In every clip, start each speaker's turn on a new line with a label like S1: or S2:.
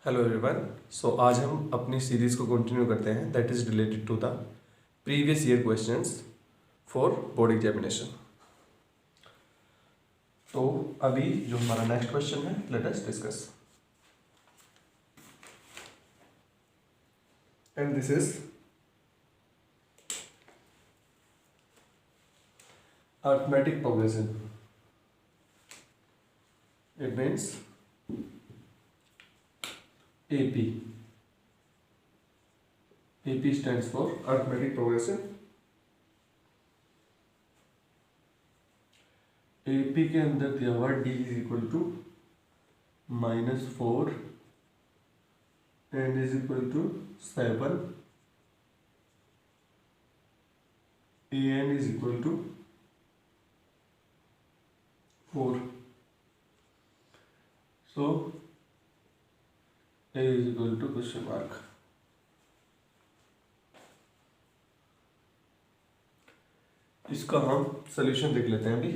S1: Hello everyone. सो आज हम अपनी सीरीज़ को कंटिन्यू करते हैं that is related to the previous year questions for board examination. तो अभी जो हमारा नेक्स्ट क्वेश्चन है let us discuss and this is arithmetic progression. It means AP. AP stands for arithmetic progression. AP के अंदर दिया हुआ D is equal to -4 and is equal to 7. AN is equal to 4. So A is equal to question mark. इसका हम solution देख लेते हैं अभी।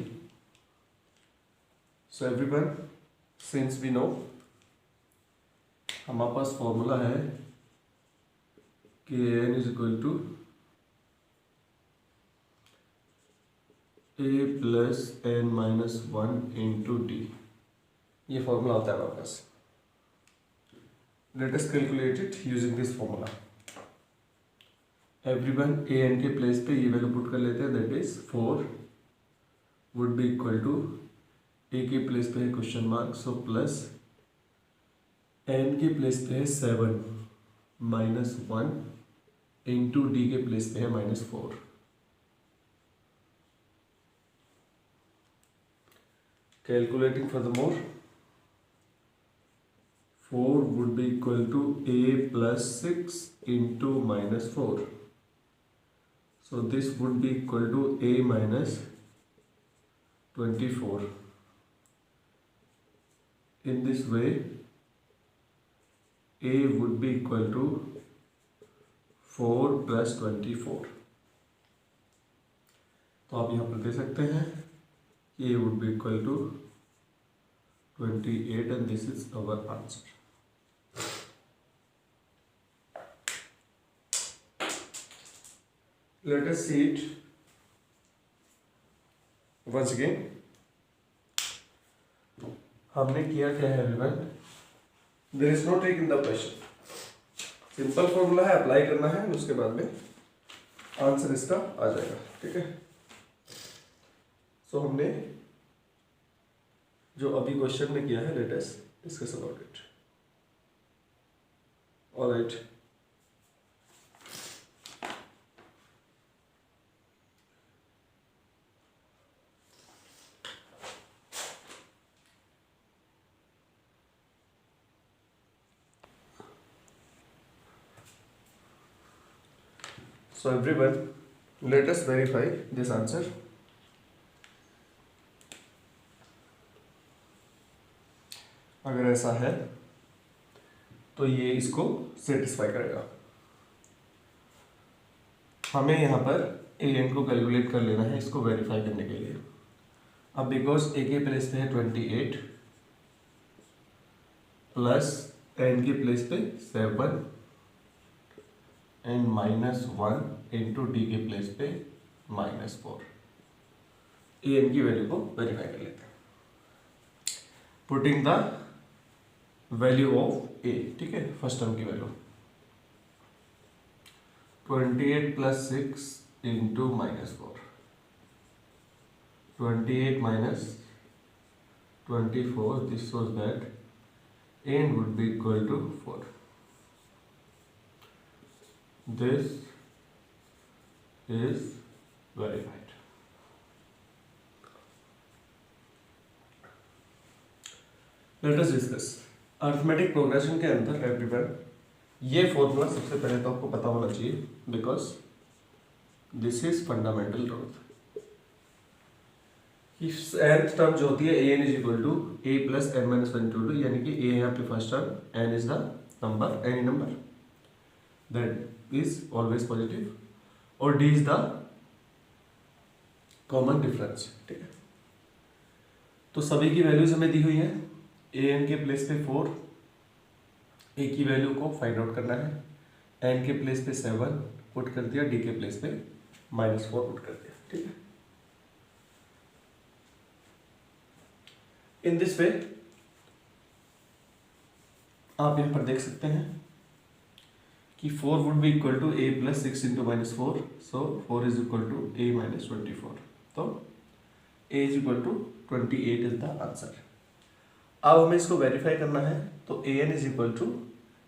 S1: So everyone, since we know हमारे पास फॉर्मूला है कि n is equal to a plus n minus 1 into d. ये फॉर्मूला होता है हमारे पास। Let us calculate it using this formula. Everyone a n के प्लेस पे ये वैल्यू पुट कर लेते हैं that is 4 would be equal to a के प्लेस पे है question mark so plus n के प्लेस पे है 7 माइनस 1 इंटू डी के प्लेस पे है -4। Calculating furthermore 4 would be equal to a plus 6 into -4. So this would be equal to a minus 24. In this way, a would be equal to 4 plus 24. तो आप यहाँ पर दे सकते हैं a would be equal to 28 and this is our answer. Let us see it once again. हमने किया क्या है everyone? There is no trick in the question. Simple formula है, अप्लाई करना है, उसके बाद में आंसर इसका आ जाएगा। ठीक है। सो हमने जो अभी क्वेश्चन में किया है let us discuss about it. Alright, so everyone let us verify this answer. अगर ऐसा है तो ये इसको सेटिस्फाई करेगा। हमें यहाँ पर ए एन को कैलकुलेट कर लेना है इसको वेरीफाई करने के लिए। अब बिकॉज ए के प्लेस पे है 28 प्लस एन के प्लेस पे 7 एंड -1 इंटू डी के प्लेस पे -4। ए एन की वैल्यू को वेरीफाई कर लेते हैं पुटिंग द वैल्यू ऑफ ए। ठीक है, फर्स्ट टर्म की value 28 plus 6 into -4, 28 minus 24, this shows that n would be equal to 4. This is verified. Let us discuss. Arithmetic progression के अंदर एवरीवन ये फॉर्मूला सबसे पहले तो आपको पता होना चाहिए because this is fundamental truth. nth term जो होती है A N is equal to A plus N minus 1 two यानी कि ए है आपकी first term, N is the number, any number that is always positive और D is the common difference. ठीक है, तो सभी की वैल्यूज हमें दी हुई है। ए एन के प्लेस पे 4, ए की वैल्यू को फाइंड आउट करना है। एन के प्लेस पे 7 पुट कर दिया, डी के प्लेस पे -4 पुट कर दिया, ठीक है। इन दिस वे आप यहाँ पर देख सकते हैं कि 4 would be equal to A plus 6 into -4, so 4 is equal to A minus 24, तो A is equal to 28 is the answer. अब हमें इसको वेरीफाई करना है, तो A N is equal to,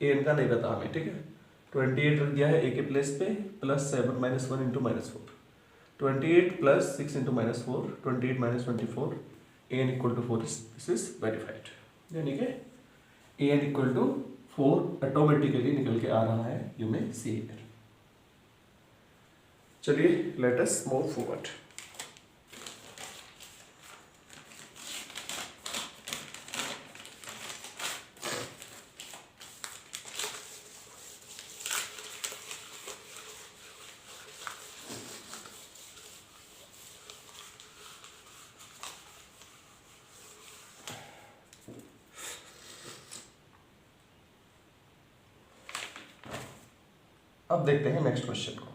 S1: A N का नहीं पता हमें, ठीक है। 28 रख दिया है ए के प्लेस पे, plus 7 -1 into -4, 28 plus 6 into -4, 28 minus 24, a n equal to 4, this is verified, यानी कि a n equal to 4 automatically निकल के आ रहा है, यू मे सी हियर। चलिए लेट अस मूव फॉरवर्ड। अब देखते हैं नेक्स्ट क्वेश्चन को।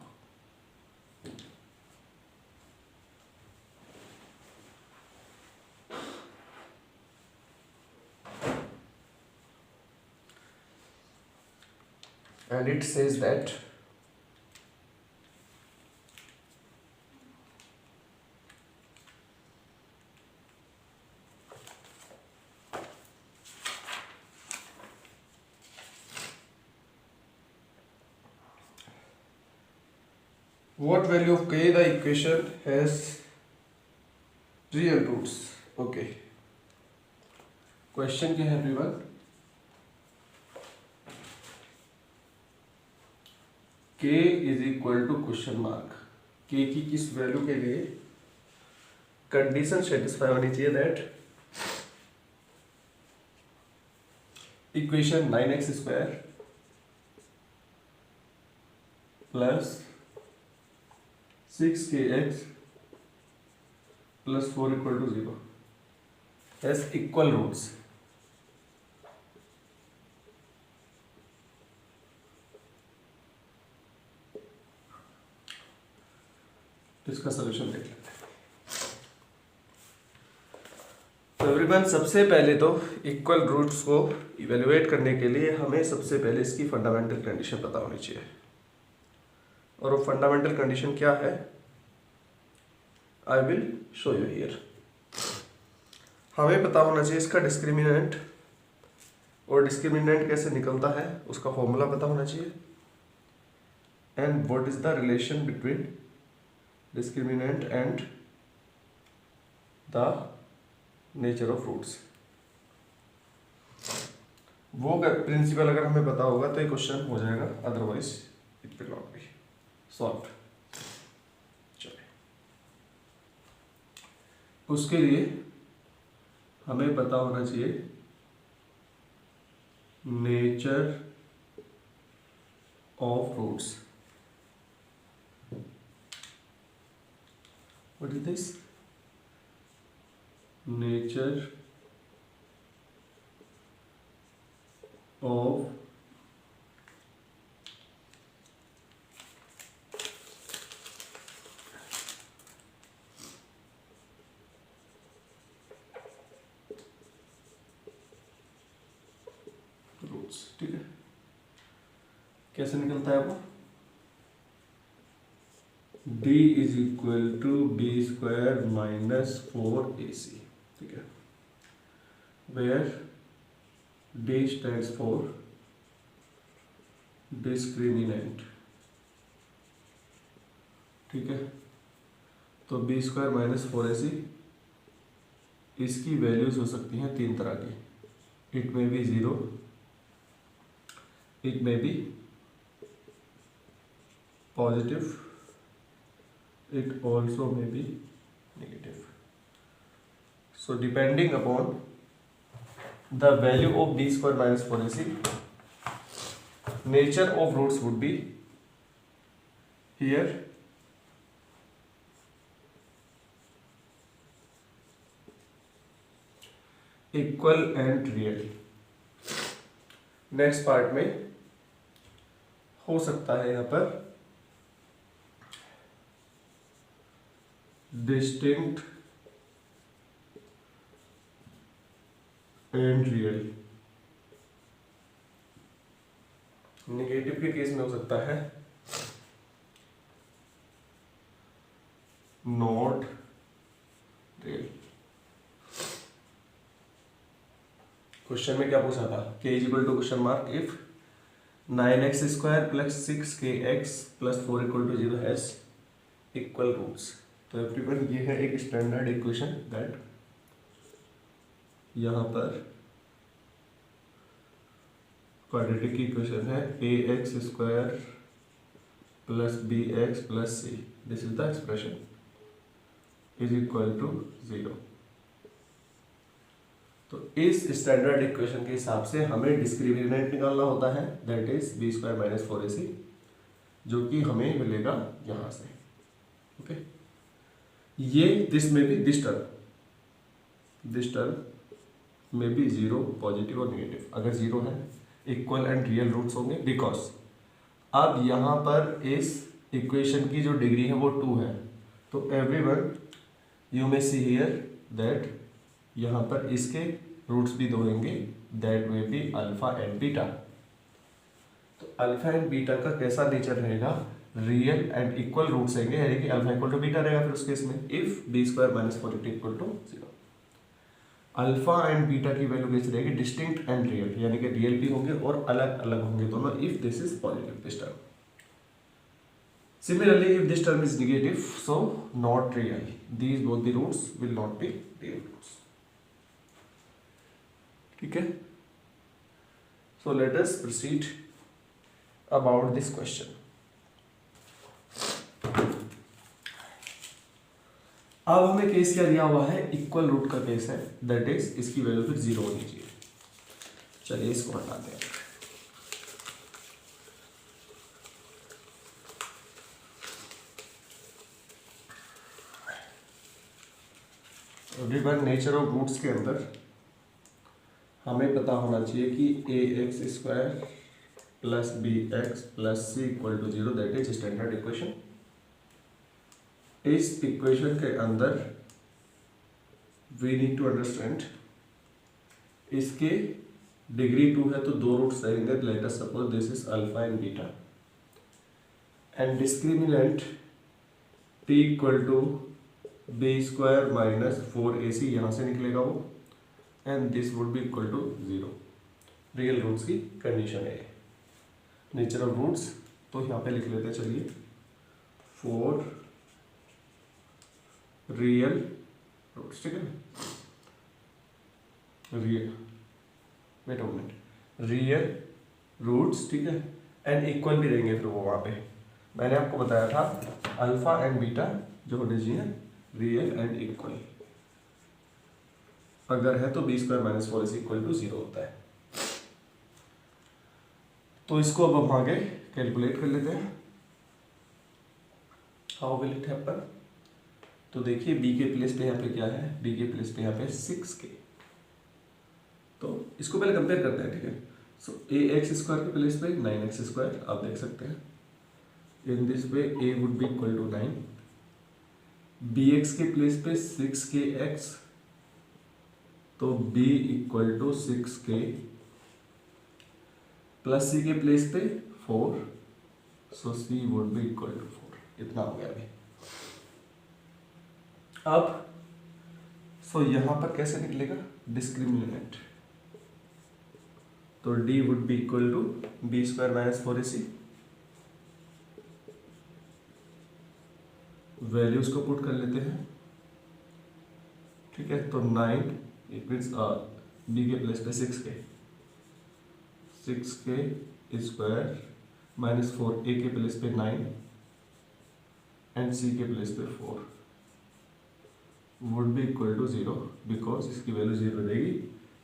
S1: And it says that what value of k the equation has real roots? Okay, question क्या है everyone? k is equal to question mark, k की किस value के लिए कंडीशन सेटिस्फाई होनी चाहिए that equation 9x² plus 6kx plus 4 equal to 0 has equal roots. इसका solution देख लेते हैं। तो एवरीवन, सबसे पहले तो इक्वल रूट्स को इवेलुएट करने के लिए हमें सबसे पहले इसकी फंडामेंटल कंडीशन पता होनी चाहिए, और वो फंडामेंटल कंडीशन क्या है I will show you here. हमें पता होना चाहिए इसका डिस्क्रिमिनेंट, और डिस्क्रिमिनेंट कैसे निकलता है उसका फॉर्मूला पता होना चाहिए, and what is the relation between discriminant and the nature of roots. वो प्रिंसिपल अगर हमें पता होगा तो ये क्वेश्चन हो जाएगा, otherwise it will not be solved. चलिए, उसके लिए हमें पता होना चाहिए nature of roots. What is this? Nature of roots. ठीक है, कैसे निकलता है वो? d is equal to b² minus 4ac। ठीक है, where d stands for discriminant. ठीक है, तो b² माइनस 4ac, इसकी वैल्यूज हो सकती हैं तीन तरह की। It may be 0, it may be positive, it also may be negative. So depending upon the value of b² minus 4ac, nature of roots would be here equal and real. Next part में हो सकता है यहाँ पर distinct and real. Negative के case में हो सकता है नॉट रियल। क्वेश्चन में क्या पूछा था, k इक्वल to question mark if 9x square plus 6kx plus 4 equal to 0 has equal roots. तो एवरीवन ये है एक स्टैंडर्ड इक्वेशन दैट यहाँ पर क्वाड्रेटिक इक्वेशन है ax square plus bx plus c, this is the expression is equal to 0। तो इस standard equation के हिसाब से हमें डिस्क्रिमिनेंट निकालना होता है that is b square minus 4ac, जो कि हमें मिलेगा यहाँ से। ओके ये दिस में भी दिस टर्म में भी जीरो पॉजिटिव और नेगेटिव, अगर जीरो है इक्वल एंड रियल रूट्स होंगे बिकॉज अब यहाँ पर इस इक्वेशन की जो डिग्री है वो 2 है। तो everyone you may see here that यहाँ पर इसके रूट्स भी 2 होंगे that they be alpha and beta. तो अल्फा एंड बीटा का कैसा नेचर रहेगा, रियल एंड इक्वल रूट्स रहेंगे, यानी कि अल्फा इक्वल टू बीटा रहेगा फिर उस केस में if b square minus 4ac equal to 0। Alpha and beta की वैल्यू कैसी रहेगी, डिस्टिंक्ट एंड रियल, यानी कि रियल भी होंगे और अलग अलग होंगे दोनों if this is positive this term. Similarly, if this term is negative, so not real. These both the roots will not be real roots. ठीक है? So let us proceed about this question. अब हमें case क्या दिया हुआ है, equal root का case है, दैट इज इसकी वैल्यू फिर 0 होनी चाहिए। चलिए इसको हटाते हैं। एवरीवन नेचर ऑफ रूट्स के अंदर हमें पता होना चाहिए कि ax square plus bx plus c equal to 0 that is standard equation. इस इक्वेशन के अंदर वी नीड टू अंडरस्टैंड इसके डिग्री 2 है तो 2 रूट्स रहेंगे, let us suppose this is alpha and beta and discriminant t equal to B square minus 4ac यहाँ से निकलेगा वो and this would be equal to 0। Real roots की condition है, नेचर ऑफ रूट्स। तो यहाँ पे लिख लेते हैं, चलिए 4 रियल रूट्स, ठीक है real wait a minute, real roots, ठीक है एंड इक्वल भी रहेंगे फिर वो वहाँ पे। मैंने आपको बताया था अल्फा एंड बीटा जो होने चाहिए रियल एंड इक्वल, अगर है तो b square minus 4ac equal to 0 होता है। तो इसको अब हम आगे कैलकुलेट कर लेते हैं, हाउ विल इट हैपन। तो देखिए b के प्लेस पे यहाँ पे क्या है, b के प्लेस पे यहाँ पे 6k, तो इसको पहले कंपेयर करते हैं, ठीक है। सो ax स्क्वायर के प्लेस पे 9x स्क्वायर आप देख सकते हैं, in this way a would be equal to 9, bx के प्लेस पे 6kx तो b equal to 6k plus c के प्लेस पे 4 so c would be equal to 4। इतना हो गया अभी। अब सो यहां पर कैसे निकलेगा डिस्क्रिमिनेंट, तो d would be equal to B square minus 4ac, values को पुट कर लेते हैं, ठीक है। तो 9 इट मीन्स बी के प्लेस पे 6k स्क्वायर माइनस 4 ए के प्लेस पे 9 एंड सी के प्लेस पे 4 would be equal to 0 because इसकी वैल्यू 0 रहेगी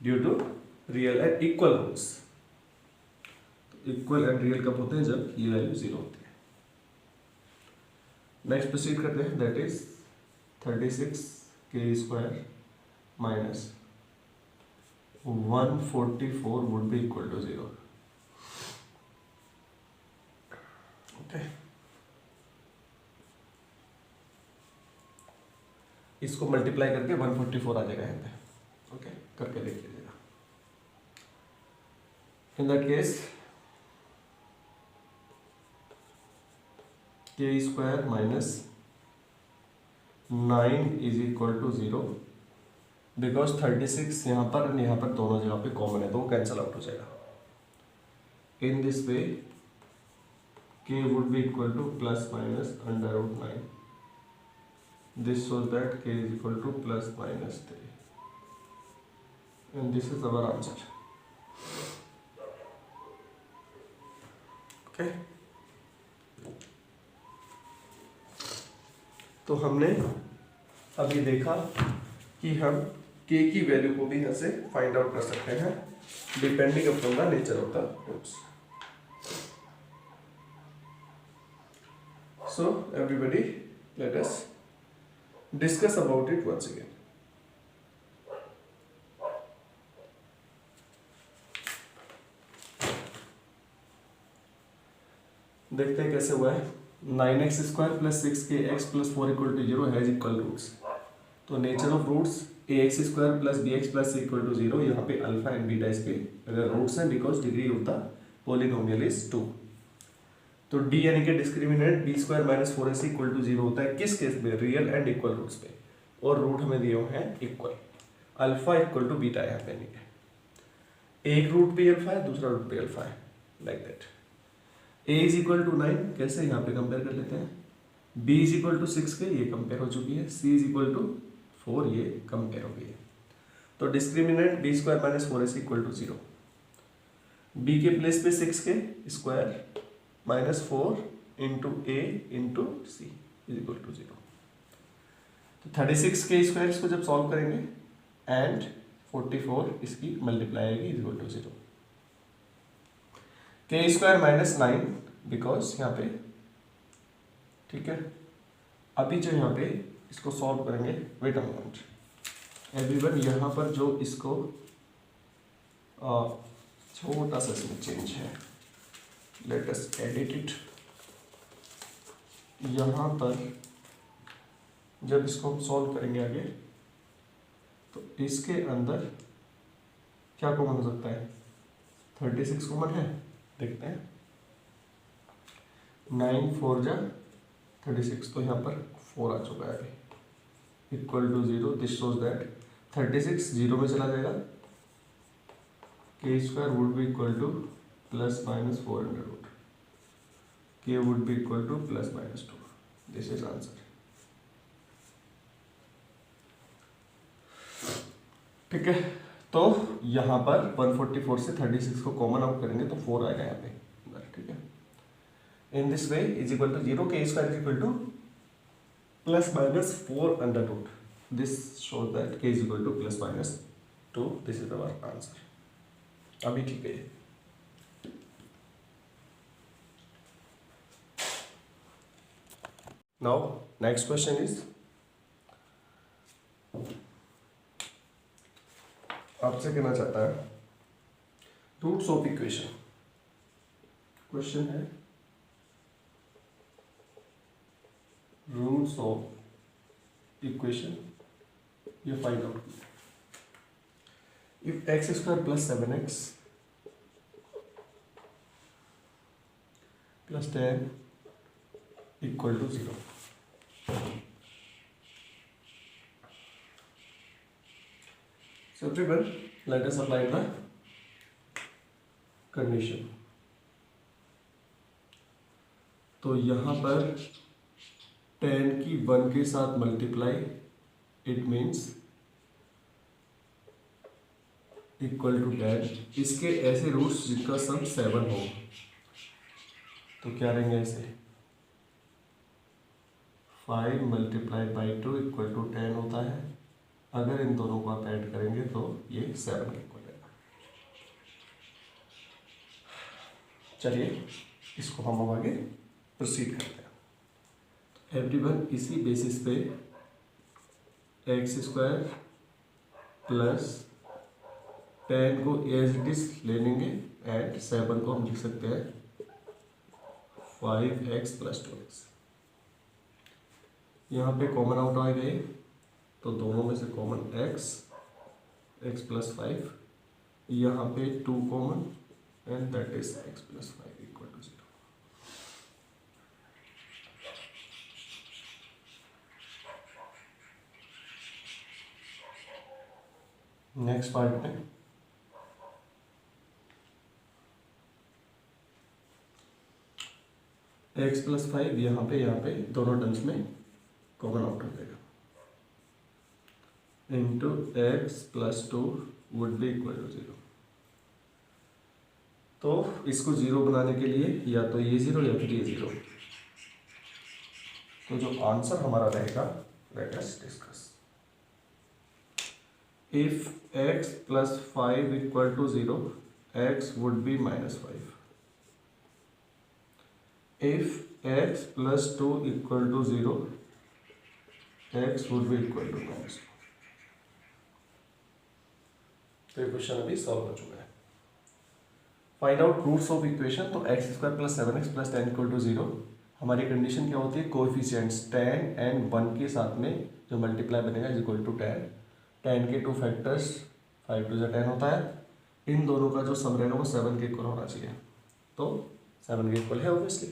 S1: due to real and equal roots. Equal and real कब होते हैं, जब ये वैल्यू 0 होती है। नेक्स्ट प्रोसीड करते हैं, that is 36k square minus 144 would be equal to 0। इसको मल्टीप्लाई करके 144 आ जाएगा यहाँ पे। ओके, करके देख लीजिएगा। In that case k square minus 9 is equal to 0, because 36 यहाँ पर और यहाँ पर दोनों जगह पे कॉमन है तो वो कैंसिल आउट हो जाएगा। इन this way k would be equal to plus minus under root 9. This shows that k is equal to plus minus 3. And this is our answer. Okay. तो हमने अभी देखा कि हम k की वैल्यू को भी यहाँ से फाइंड आउट कर सकते हैं depending upon the nature of the roots. So everybody, let us discuss about it once again. देखते हैं कैसे हुआ है। 9x square plus 6kx plus 4 equal to 0 has equal roots. तो nature of roots ax square plus bx plus equal to 0, यहाँ पे alpha and beta इसके अगर रूट्स हैं because degree of the polynomial is 2। तो d यानी कि discriminant b square minus 4ac equal to 0 होता है किस केस में, रियल एंड इक्वल रूट्स पे, और रूट हमें दिए हुए हैं equal, alpha equal to beta यहाँ पे नहीं है, एक रूट पे अल्फा है दूसरा रूट पे अल्फा है, like that. a is equal to 9 कैसे यहाँ पे कंपेयर कर लेते हैं, b इज इक्वल टू 6 के ये कंपेयर हो चुकी है, c इज इक्वल टू 4 ये कंपेयर हो गई है। तो discriminant b square minus 4ac equal to 0, b के प्लेस पे 6 k square minus 4 into a into c is equal to 0। तो 36 के स्क्वायर इसको जब सॉल्व करेंगे एंड 44 इसकी मल्टीप्लाई आएगी is equal to 0। K square minus 9 because यहाँ पे, ठीक है। अभी जो यहाँ पे इसको सॉल्व करेंगे, वेट अ मोमेंट एवरीवन, यहाँ पर जो इसको छोटा सा इसमें चेंज है, लेट अस एडिट इट। यहाँ पर जब इसको हम सॉल्व करेंगे आगे तो इसके अंदर क्या कॉमन हो सकता है, 36 कॉमन है, देखते हैं। 9 4 जा 36, तो यहाँ पर 4 आ चुका है अभी, equal to 0। This shows that 36 0 में चला जाएगा, K square would be equal to plus minus 4 under root, K would be equal to plus minus 2। This is answer. ठीक है, तो यहाँ पर 144 से 36 को कॉमन आउट करेंगे तो 4 आएगा यहाँ पे, ठीक है। In this way is equal to 0, K square is equal to plus minus 4 under root, this shows that K is equal to plus minus 2। This is our answer. अभी ठीक है। Now next question is, आपसे कहना चाहता है roots of equation. Question है roots of equation, ये find out कीजिए। If x square plus 7x plus 10 equal to 0, so everyone let us apply the condition। तो यहाँ पर 10 की 1 के साथ multiply, it means equal to 10। इसके ऐसे रूट्स जिनका सम 7 हो तो क्या रहेंगे ऐसे, 5 मल्टीप्लाई बाई 2 इक्वल टू 10 होता है। अगर इन दोनों को आप ऐड करेंगे तो ये 7 के इक्वल रहेगा। चलिए इसको हम आगे प्रोसीड करते हैं। एवरीवन, इसी बेसिस पे एक्स स्क्वायर प्लस 10 को एज इट इज ले लेंगे एंड 7 को हम लिख सकते हैं 5x प्लस 2x। यहाँ पे कॉमन आउट आ गए तो दोनों में से कॉमन x, x प्लस 5, यहाँ पे 2 common and that is x plus 5 equal to 0। Next part में x प्लस 5 यहाँ पे दोनों टर्म्स में कॉमन आउट हो जाएगा, into x plus 2 would be equal to 0। तो इसको 0 बनाने के लिए या तो ये 0 या फिर ये 0, तो जो आंसर हमारा रहेगा, let us discuss. If x plus 5 equal to 0, x would be minus 5। if x plus 2 equal to 0, x would be equal to minus 2। तो ये क्वेश्चन अभी सॉल्व हो चुका है। Find out roots of equation. तो X square plus 7x plus 10 equal to 0, हमारी condition क्या होती है, कोएफिशिएंट्स 10 एंड 1 के साथ में जो मल्टीप्लाई बनेगा इज इक्वल टू 10। 10 के 2 फैक्टर्स 5 2 10 होता है, इन दोनों का जो सम रहेगा वो 7 के इक्वल होना चाहिए, तो 7 के इक्वल है obviously.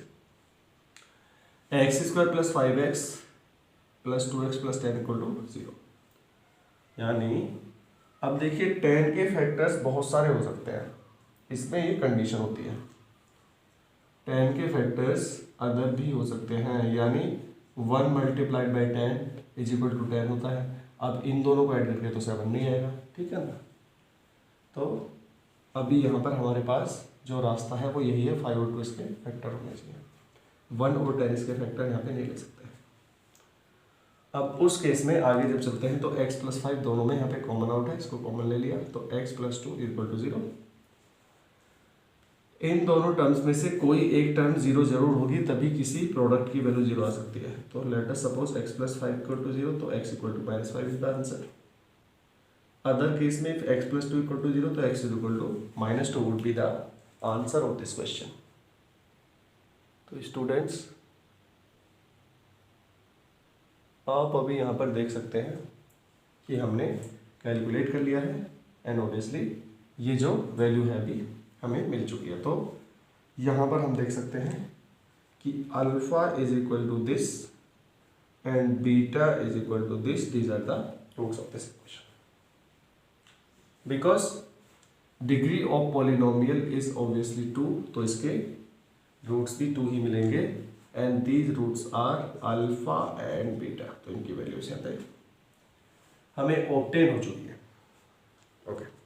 S1: X square plus 5x plus 2x plus 10 equal to 0, यानी अब देखिए 10 के फैक्टर्स बहुत सारे हो सकते हैं, इसमें ये कंडीशन होती है 10 के फैक्टर्स अदर भी हो सकते हैं, यानी 1 multiplied by 10 is equal to 10 होता है। अब इन दोनों को ऐड करके तो 7 नहीं आएगा, ठीक है ना। तो अभी यहाँ पर हमारे पास जो रास्ता है वो यही है, 5 और 2 इसके फैक्टर होने चाहिए, 1 और 10 इसके फैक्टर यहाँ पे नहीं ले सकते हैं। अब उस केस में आगे जब चलते हैं तो x प्लस 5 दोनों में यहाँ पे कॉमन आउट है, इसको कॉमन ले लिया तो x प्लस 2 इक्वल टू 0। इन दोनों टर्म्स में से कोई एक टर्म 0 जरूर होगी, तभी किसी प्रोडक्ट की वैल्यू 0 आ सकती है। तो let us suppose x plus 5 equal to 0, तो x equal to minus 5 is the answer. Other case में x प्लस 2 इक्वल टू 0, तो x equal to minus 2 would be the answer of this question. तो students आप अभी यहाँ पर देख सकते हैं कि हमने कैलकुलेट कर लिया है एंड ऑब्वियसली ये जो वैल्यू है अभी हमें मिल चुकी है। तो यहाँ पर हम देख सकते हैं कि alpha is equal to this and beta is equal to this, these are the roots of this equation. Because degree of polynomial is obviously 2, तो इसके रूट्स भी 2 ही मिलेंगे and these roots are alpha and beta, तो इनकी values यहाँ पे हमें ऑब्टेन हो चुकी है। ओके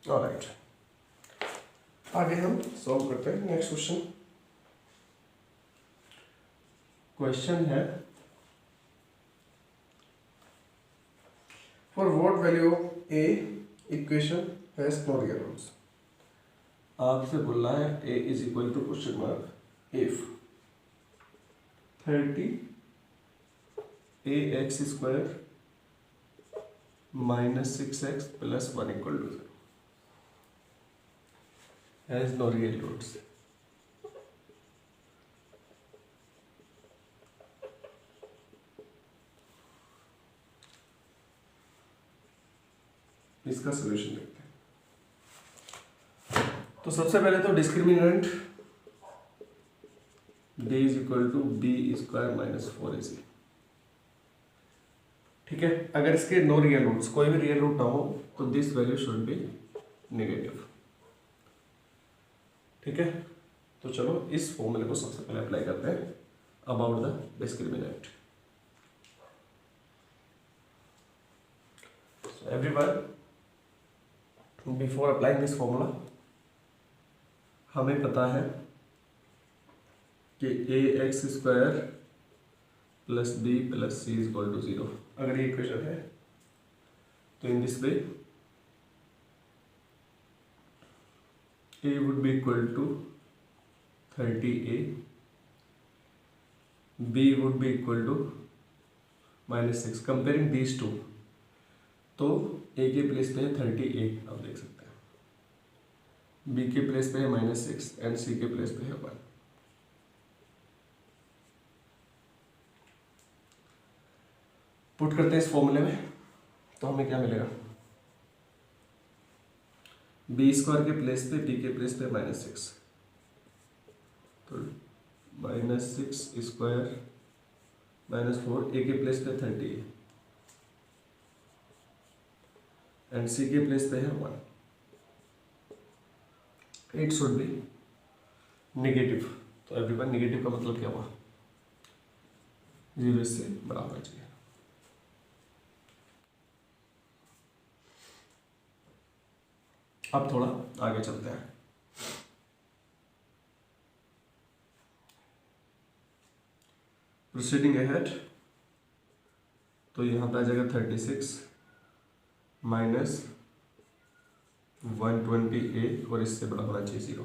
S1: ऑलराइट, आगे हम सॉल्व करते हैं नेक्स्ट क्वेश्चन। क्वेश्चन है for what value of A equation has no real roots. आपसे बोल रहा है A is equal to question mark if 30 ax square minus 6x plus 1 equal to 0 has no real roots। इसका solution देखते हैं। तो सबसे पहले तो discriminant d is equal to B square minus 4ac, ठीक है। अगर इसके नो रियल रूट्स, कोई भी रियल रूट ना हो, तो this value should be negative, ठीक है। तो चलो इस फॉर्मूले को सबसे पहले अप्लाई करते हैं about the discriminant. So everyone, before applying this formula, हमें पता है कि ax square plus b plus c is equal to 0। अगर ये इक्वेशन है तो in this way a would be equal to 30a, b would be equal to -6। Comparing these two, तो a के प्लेस पे है 30a, आप देख सकते हैं, b के प्लेस पे है -6 एंड c के प्लेस पे है 1। पुट करते हैं इस फॉर्मूले में, तो हमें क्या मिलेगा, बी स्क्वायर के प्लेस पे बी के प्लेस पे -6, तो -6 स्क्वायर -4, ए के प्लेस पे 30 एंड सी के प्लेस पे है 1। इट शुड बी नेगेटिव, तो एवरीवन नेगेटिव का मतलब क्या हुआ, 0 से बड़ा होना चाहिए। अब थोड़ा आगे चलते हैं। प्रोसीडिंग अहेड, तो यहाँ पे आ जाएगा 36 माइनस 120a और इससे बड़ा होना चाहिए 0।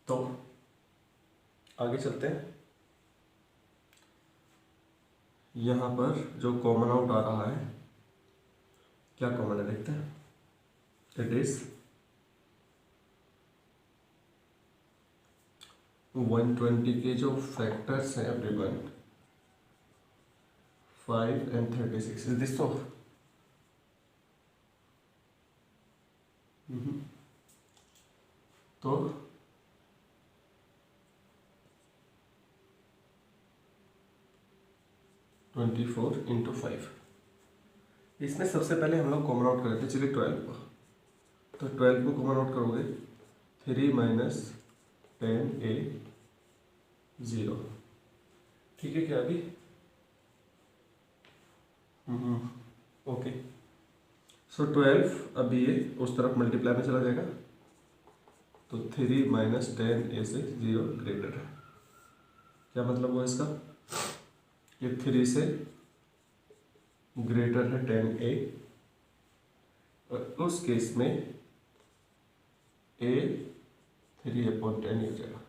S1: तो आगे चलते हैं। यहाँ पर जो कॉमन आउट आ रहा है, क्या कॉमन है देखते हैं, इट इज 120 के जो फैक्टर्स हैं एवरीवन, 5 एंड 36, इज दिस तो तो 24 इंटू 5, इसमें सबसे पहले हम लोग कॉमन आउट कर रहे थे, चलिए 12 को, तो 12 को कॉमन आउट करोगे 3 माइनस 10a 0, ठीक है क्या अभी, ओके। सो 12 अभी ये उस तरफ मल्टीप्लाई में चला जाएगा, तो 3 माइनस 10a से 0 ग्रेटर है। क्या मतलब हुआ इसका, ये 3 से ग्रेटर है 10a, और उस केस में a 3/10 हो जाएगा,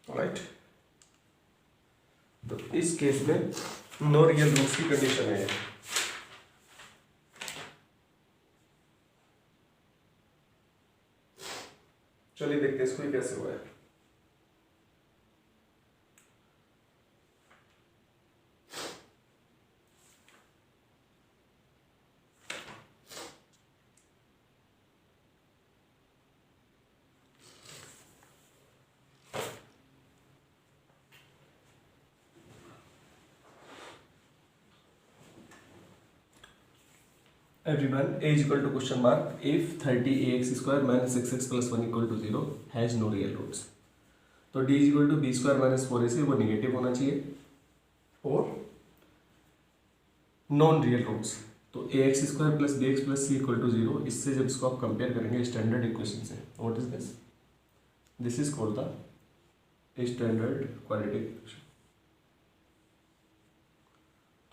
S1: राइट। तो इस केस में नो रियल रूट्स की कंडीशन है। चलिए देखते हैं इसको कैसे हुआ है। Everyone, a is equal to question mark if 30ax square minus 6x plus 1 equal to 0 has no real roots, तो d is equal to b square minus 4ac, वो नेगेटिव होना चाहिए, और नॉन रियल रूट्स, तो ax square plus bx plus c equal to 0, इससे जब इसको आप कंपेयर करेंगे स्टैंडर्ड इक्वेशन से, what is this, this is called the standard quadratic equation.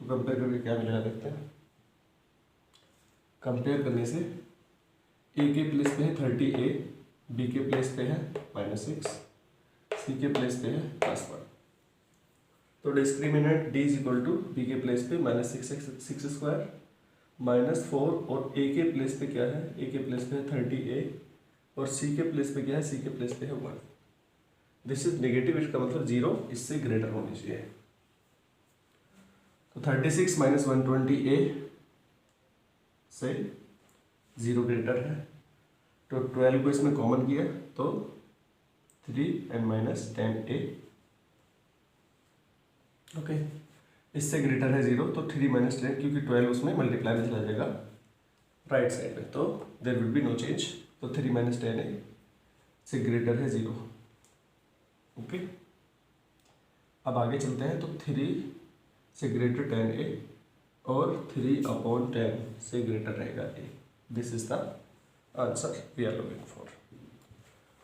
S1: तो कंपेयर करके क्या मिलेगा देखते हैं। कंपेयर करने से a के प्लेस पे है 30a, b के प्लेस पे है -6, c के प्लेस पे है +1, तो discriminant d is equal to b के प्लेस पे -6 स्क्वायर -4, और a के प्लेस पे क्या है, a के प्लेस पे है 30a, और c के प्लेस पे क्या है, c के प्लेस पे है 1। दिस इज नेगेटिव, इसका मतलब 0 इससे ग्रेटर होनी चाहिए। तो 36 माइनस 120a से 0 ग्रेटर है, तो 12 को इसमें कॉमन किया तो 3 एंड माइनस 10a, ओके, इससे ग्रेटर है 0, तो 3 माइनस 10, क्योंकि 12 उसमें मल्टीप्लाई में चला जाएगा राइट साइड में, तो there will be no change, तो 3 माइनस 10a से ग्रेटर है 0, ओके। अब आगे चलते हैं, तो 3 से ग्रेटर 10a और 3/10 से ग्रेटर रहेगा a। This is the answer we are looking for.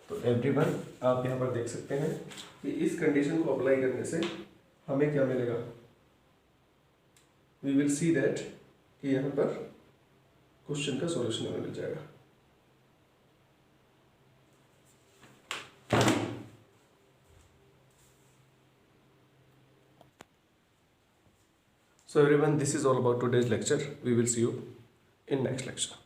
S1: तो एवरीवन आप यहाँ पर देख सकते हैं कि इस कंडीशन को अप्लाई करने से हमें क्या मिलेगा। वी विल सी दैट कि यहाँ पर क्वेश्चन का सॉल्यूशन हमें मिल जाएगा। So everyone, this is all about today's lecture. We will see you in next lecture.